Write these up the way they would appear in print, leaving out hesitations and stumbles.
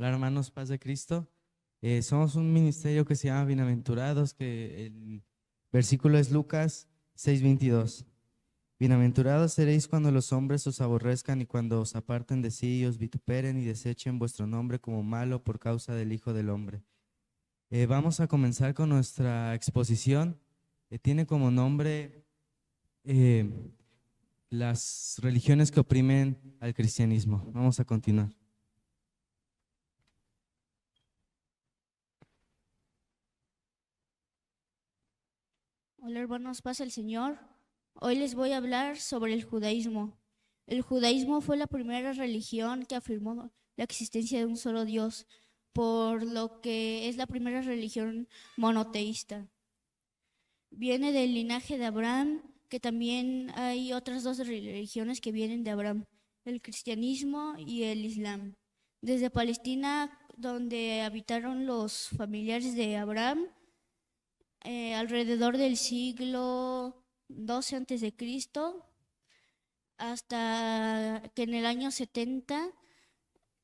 Hola hermanos, paz de Cristo. Somos un ministerio que se llama Bienaventurados, que el versículo es Lucas 6:22. Bienaventurados seréis cuando los hombres os aborrezcan y cuando os aparten de sí y os vituperen y desechen vuestro nombre como malo por causa del Hijo del Hombre. Vamos a comenzar con nuestra exposición. Tiene como nombre eh, las religiones que oprimen al cristianismo. Vamos a continuar. Hola hermanos, paz el Señor. Hoy les voy a hablar sobre el judaísmo. El judaísmo fue la primera religión que afirmó la existencia de un solo Dios, por lo que es la primera religión monoteísta. Viene del linaje de Abraham, que también hay otras dos religiones que vienen de Abraham, el cristianismo y el islam. Desde Palestina, donde habitaron los familiares de Abraham, alrededor del siglo XII antes de Cristo, hasta que en el año 70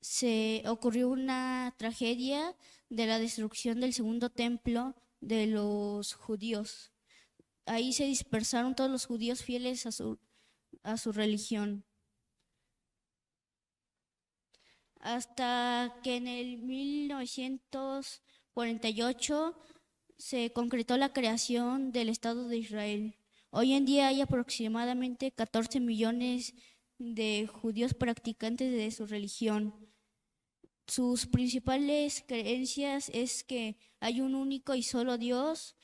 se ocurrió una tragedia de la destrucción del segundo templo de los judíos. Ahí se dispersaron todos los judíos fieles a su religión. Hasta que en el 1948 se concretó la creación del Estado de Israel. Hoy en día hay aproximadamente 14 millones de judíos practicantes de su religión. Sus principales creencias es que hay un único y solo Dios,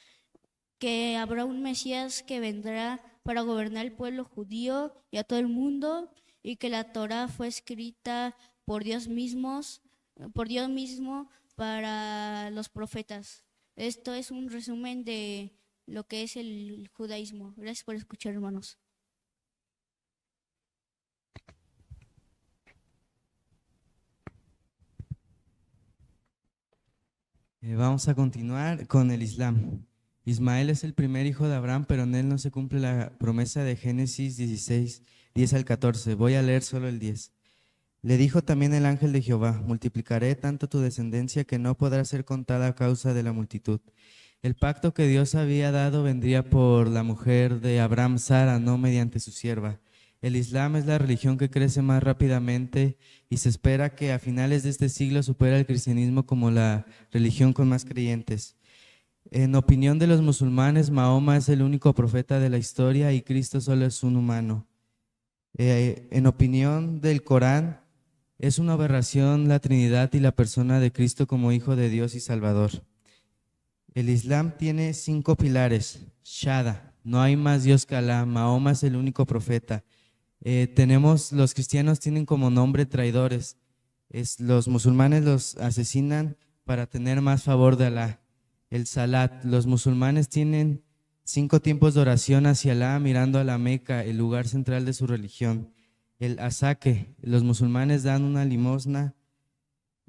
que habrá un Mesías que vendrá para gobernar el pueblo judío y a todo el mundo, y que la Torá fue escrita por Dios mismo para los profetas. Esto es un resumen de lo que es el judaísmo. Gracias por escuchar, hermanos. Vamos a continuar con el Islam. Ismael es el primer hijo de Abraham, pero en él no se cumple la promesa de Génesis 16, 10 al 14. Voy a leer solo el 10. Le dijo también el ángel de Jehová: multiplicaré tanto tu descendencia que no podrá ser contada a causa de la multitud. El pacto que Dios había dado vendría por la mujer de Abraham, Sara, no mediante su sierva. El Islam es la religión que crece más rápidamente y se espera que a finales de este siglo supere al cristianismo como la religión con más creyentes. En opinión de los musulmanes, Mahoma es el único profeta de la historia y Cristo solo es un humano. En opinión del Corán, es una aberración la Trinidad y la persona de Cristo como Hijo de Dios y Salvador. El Islam tiene 5 pilares. Shahada, no hay más Dios que Alá. Mahoma es el único profeta. Los cristianos tienen como nombre traidores. Los musulmanes los asesinan para tener más favor de Alá. El Salat, los musulmanes tienen 5 tiempos de oración hacia Alá mirando a la Meca, el lugar central de su religión. El Asake, los musulmanes dan una limosna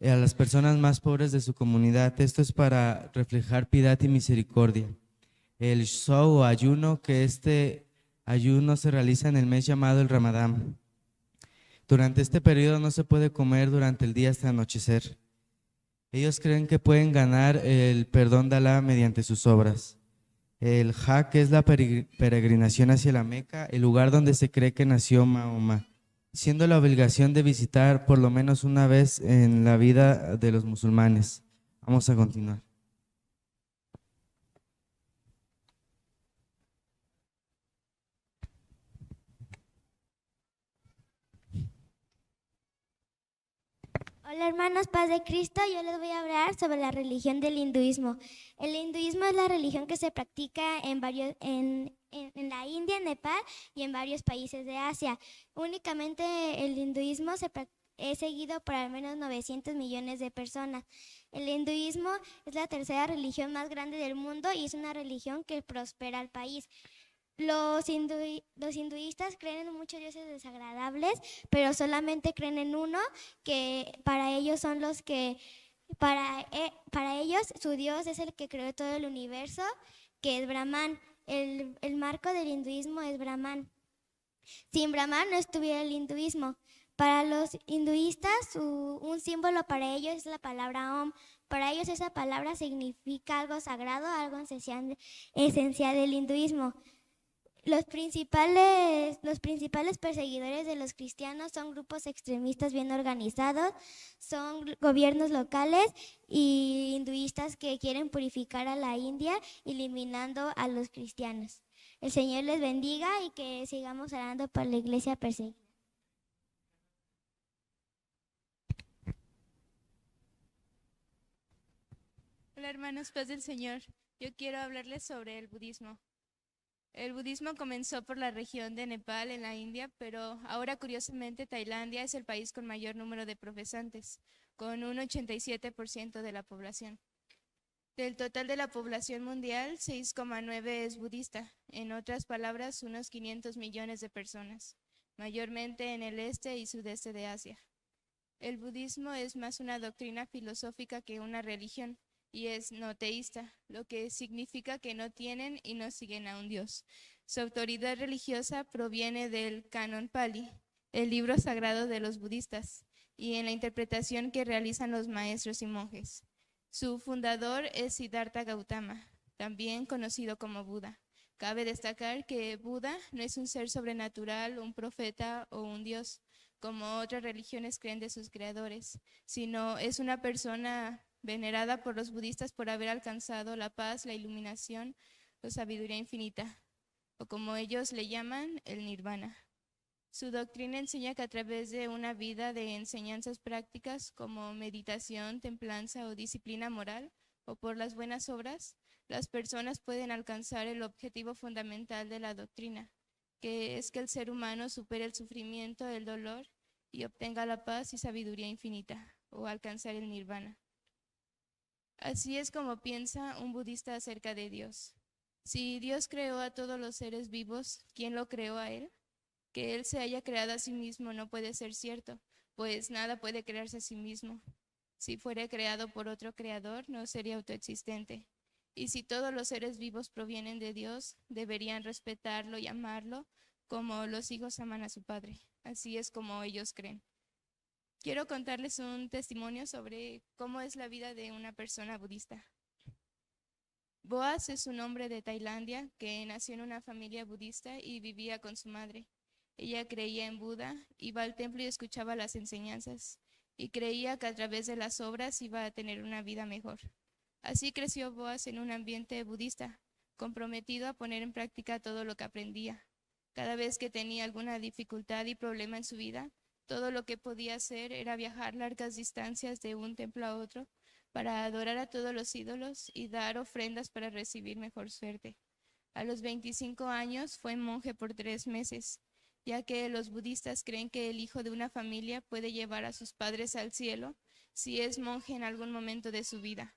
a las personas más pobres de su comunidad. Esto es para reflejar piedad y misericordia. El Shaw o ayuno, que este ayuno se realiza en el mes llamado el Ramadán. Durante este periodo no se puede comer durante el día hasta anochecer. Ellos creen que pueden ganar el perdón de Alá mediante sus obras. El Hajj es la peregrinación hacia la Meca, el lugar donde se cree que nació Mahoma, siendo la obligación de visitar por lo menos una vez en la vida de los musulmanes. Vamos a continuar. Hola hermanos, paz de Cristo. Yo les voy a hablar sobre la religión del hinduismo. El hinduismo es la religión que se practica en la India, en Nepal y en varios países de Asia. Únicamente el hinduismo es seguido por al menos 900 millones de personas. El hinduismo es la tercera religión más grande del mundo y es una religión que prospera al país. Los hinduistas creen en muchos dioses desagradables, pero solamente creen en uno, que para ellos son los que, para ellos su dios es el que creó todo el universo, que es Brahman. El marco del hinduismo es Brahman. Sin Brahman no estuviera el hinduismo. Para los hinduistas, un símbolo para ellos es la palabra Om. Para ellos esa palabra significa algo sagrado, algo esencial del hinduismo. Los principales perseguidores de los cristianos son grupos extremistas bien organizados, son gobiernos locales y hinduistas que quieren purificar a la India, eliminando a los cristianos. El Señor les bendiga y que sigamos orando por la iglesia perseguida. Hola hermanos, paz del Señor. Yo quiero hablarles sobre el budismo. El budismo comenzó por la región de Nepal en la India, pero ahora curiosamente Tailandia es el país con mayor número de profesantes, con un 87% de la población. Del total de la población mundial, 6,9 es budista, en otras palabras, unos 500 millones de personas, mayormente en el este y sudeste de Asia. El budismo es más una doctrina filosófica que una religión, y es no teísta, lo que significa que no tienen y no siguen a un dios. Su autoridad religiosa proviene del Canon Pali, el libro sagrado de los budistas, y en la interpretación que realizan los maestros y monjes. Su fundador es Siddhartha Gautama, también conocido como Buda. Cabe destacar que Buda no es un ser sobrenatural, un profeta o un dios, como otras religiones creen de sus creadores, sino es una persona venerada por los budistas por haber alcanzado la paz, la iluminación, la sabiduría infinita, o como ellos le llaman, el nirvana. Su doctrina enseña que a través de una vida de enseñanzas prácticas como meditación, templanza o disciplina moral, o por las buenas obras, las personas pueden alcanzar el objetivo fundamental de la doctrina, que es que el ser humano supere el sufrimiento, el dolor y obtenga la paz y sabiduría infinita, o alcanzar el nirvana. Así es como piensa un budista acerca de Dios. Si Dios creó a todos los seres vivos, ¿quién lo creó a Él? Que Él se haya creado a sí mismo no puede ser cierto, pues nada puede crearse a sí mismo. Si fuera creado por otro creador, no sería autoexistente. Y si todos los seres vivos provienen de Dios, deberían respetarlo y amarlo como los hijos aman a su padre. Así es como ellos creen. Quiero contarles un testimonio sobre cómo es la vida de una persona budista. Boaz es un hombre de Tailandia que nació en una familia budista y vivía con su madre. Ella creía en Buda, iba al templo y escuchaba las enseñanzas, y creía que a través de las obras iba a tener una vida mejor. Así creció Boaz en un ambiente budista, comprometido a poner en práctica todo lo que aprendía. Cada vez que tenía alguna dificultad y problema en su vida, todo lo que podía hacer era viajar largas distancias de un templo a otro para adorar a todos los ídolos y dar ofrendas para recibir mejor suerte. A los 25 años fue monje por 3 meses, ya que los budistas creen que el hijo de una familia puede llevar a sus padres al cielo si es monje en algún momento de su vida.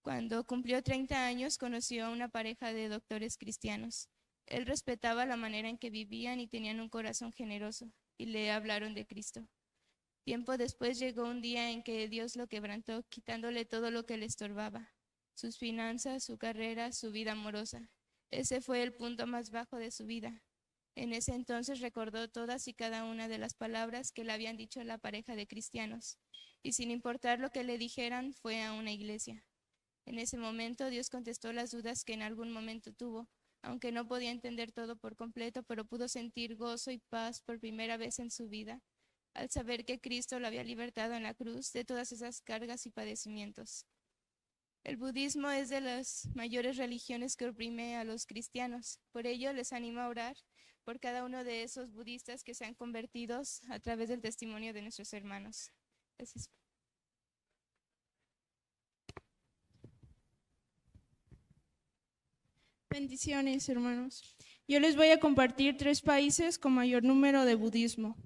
Cuando cumplió 30 años, conoció a una pareja de doctores cristianos. Él respetaba la manera en que vivían y tenían un corazón generoso, y le hablaron de Cristo. Tiempo después llegó un día en que Dios lo quebrantó, quitándole todo lo que le estorbaba, sus finanzas, su carrera, su vida amorosa. Ese fue el punto más bajo de su vida. En ese entonces recordó todas y cada una de las palabras que le habían dicho la pareja de cristianos, y sin importar lo que le dijeran, fue a una iglesia. En ese momento Dios contestó las dudas que en algún momento tuvo, aunque no podía entender todo por completo, pero pudo sentir gozo y paz por primera vez en su vida, al saber que Cristo lo había libertado en la cruz de todas esas cargas y padecimientos. El budismo es de las mayores religiones que oprime a los cristianos. Por ello les animo a orar por cada uno de esos budistas que se han convertido a través del testimonio de nuestros hermanos. Gracias. Bendiciones, hermanos. Yo les voy a compartir 3 países con mayor número de budismo.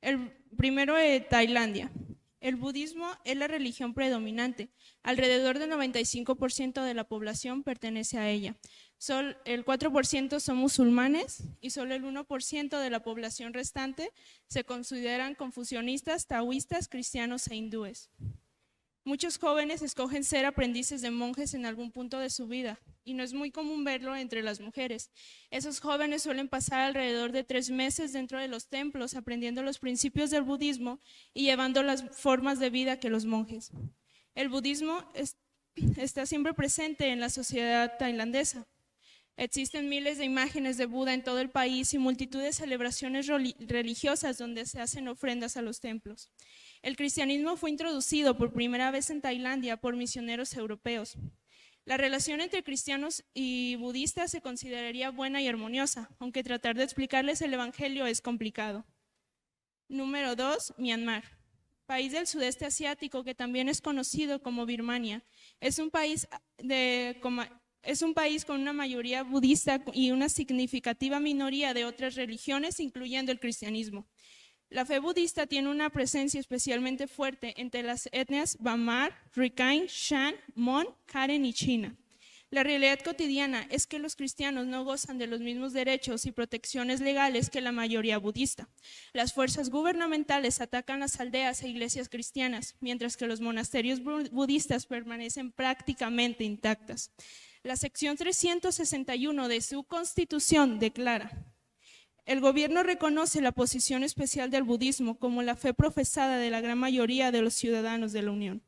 El primero es Tailandia. El budismo es la religión predominante. Alrededor del 95% de la población pertenece a ella. Solo el 4% son musulmanes y solo el 1% de la población restante se consideran confucianistas, taoístas, cristianos e hindúes. Muchos jóvenes escogen ser aprendices de monjes en algún punto de su vida, y no es muy común verlo entre las mujeres. Esos jóvenes suelen pasar alrededor de 3 meses dentro de los templos, aprendiendo los principios del budismo y llevando las formas de vida que los monjes. El budismo está siempre presente en la sociedad tailandesa. Existen miles de imágenes de Buda en todo el país y multitud de celebraciones religiosas donde se hacen ofrendas a los templos. El cristianismo fue introducido por primera vez en Tailandia por misioneros europeos. La relación entre cristianos y budistas se consideraría buena y armoniosa, aunque tratar de explicarles el evangelio es complicado. Número 2, Myanmar. País del sudeste asiático que también es conocido como Birmania. Es un país con una mayoría budista y una significativa minoría de otras religiones, incluyendo el cristianismo. La fe budista tiene una presencia especialmente fuerte entre las etnias Bamar, Rakhine, Shan, Mon, Karen y China. La realidad cotidiana es que los cristianos no gozan de los mismos derechos y protecciones legales que la mayoría budista. Las fuerzas gubernamentales atacan las aldeas e iglesias cristianas, mientras que los monasterios budistas permanecen prácticamente intactas. La sección 361 de su Constitución declara: el gobierno reconoce la posición especial del budismo como la fe profesada de la gran mayoría de los ciudadanos de la Unión.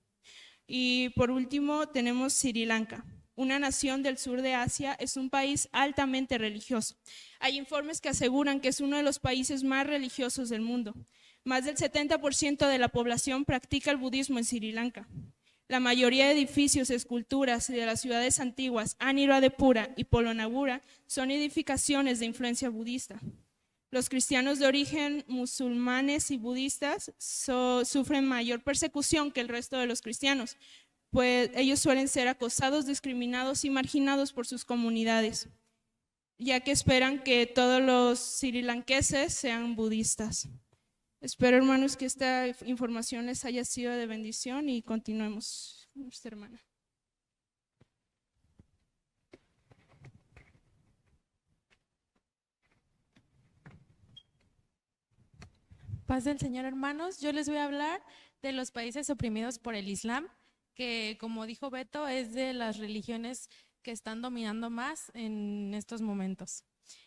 Y por último tenemos Sri Lanka. Una nación del sur de Asia, es un país altamente religioso. Hay informes que aseguran que es uno de los países más religiosos del mundo. Más del 70% de la población practica el budismo en Sri Lanka. La mayoría de edificios, esculturas de las ciudades antiguas, Anuradhapura y Polonnaruwa, son edificaciones de influencia budista. Los cristianos de origen musulmanes y budistas sufren mayor persecución que el resto de los cristianos, pues ellos suelen ser acosados, discriminados y marginados por sus comunidades, ya que esperan que todos los srilankeses sean budistas. Espero, hermanos, que esta información les haya sido de bendición y continuemos, nuestra hermana. Paz del Señor, hermanos. Yo les voy a hablar de los países oprimidos por el Islam, que, como dijo Beto, es de las religiones que están dominando más en estos momentos.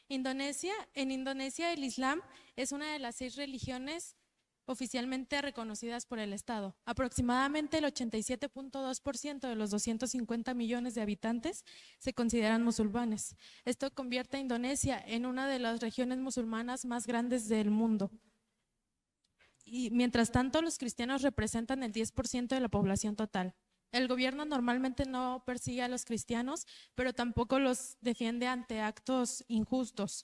Indonesia. En Indonesia el Islam es una de las 6 religiones oficialmente reconocidas por el Estado. Aproximadamente el 87.2% de los 250 millones de habitantes se consideran musulmanes. Esto convierte a Indonesia en una de las regiones musulmanas más grandes del mundo. Y mientras tanto, los cristianos representan el 10% de la población total. El gobierno normalmente no persigue a los cristianos, pero tampoco los defiende ante actos injustos.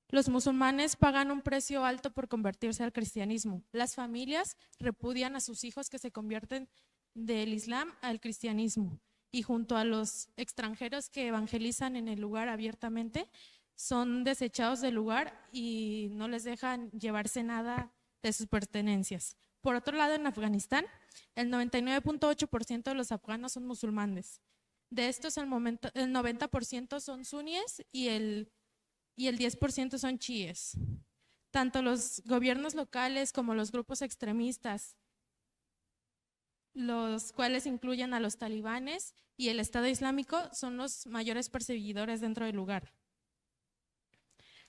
Los musulmanes pagan un precio alto por convertirse al cristianismo. Las familias repudian a sus hijos que se convierten del Islam al cristianismo, y junto a los extranjeros que evangelizan en el lugar abiertamente, son desechados del lugar y no les dejan llevarse nada de sus pertenencias. Por otro lado, en Afganistán, el 99.8% de los afganos son musulmanes. De estos, el 90% son suníes y el 10% son chiíes. Tanto los gobiernos locales como los grupos extremistas, los cuales incluyen a los talibanes y el Estado Islámico, son los mayores perseguidores dentro del lugar.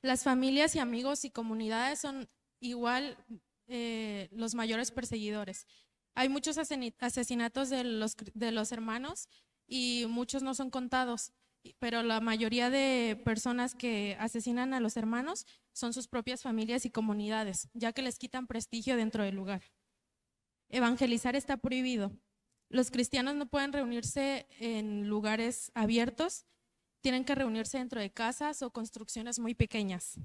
Las familias y amigos y comunidades son igual los mayores perseguidores. Hay muchos asesinatos de los hermanos y muchos no son contados, pero la mayoría de personas que asesinan a los hermanos son sus propias familias y comunidades, ya que les quitan prestigio dentro del lugar. Evangelizar está prohibido. Los cristianos no pueden reunirse en lugares abiertos, tienen que reunirse dentro de casas o construcciones muy pequeñas.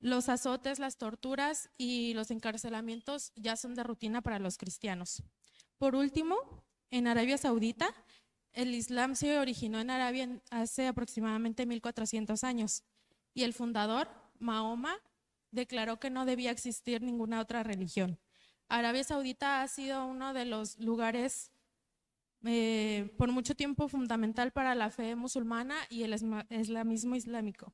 Los azotes, las torturas y los encarcelamientos ya son de rutina para los cristianos. Por último, en Arabia Saudita, el Islam se originó en Arabia hace aproximadamente 1400 años y el fundador, Mahoma, declaró que no debía existir ninguna otra religión. Arabia Saudita ha sido uno de los lugares por mucho tiempo fundamental para la fe musulmana y el islamismo islámico.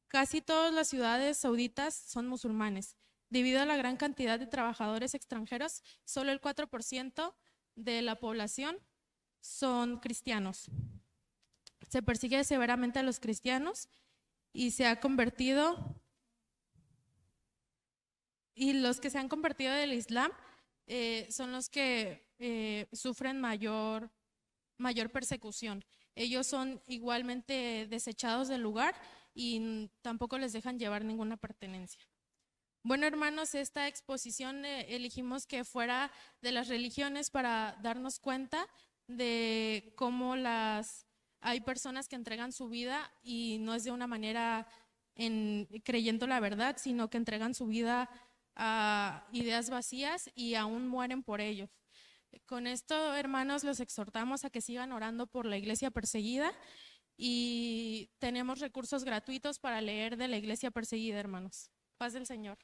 Casi todas las ciudades sauditas son musulmanes. Debido a la gran cantidad de trabajadores extranjeros, solo el 4% de la población son cristianos. Se persigue severamente a los cristianos y los que se han convertido del Islam son los que sufren mayor persecución. Ellos son igualmente desechados del lugar y tampoco les dejan llevar ninguna pertenencia. Bueno, hermanos, esta exposición elegimos que fuera de las religiones para darnos cuenta de cómo hay personas que entregan su vida y no es de una manera creyendo la verdad, sino que entregan su vida a ideas vacías y aún mueren por ello. Con esto, hermanos, los exhortamos a que sigan orando por la iglesia perseguida y tenemos recursos gratuitos para leer de la iglesia perseguida, hermanos. Paz del Señor.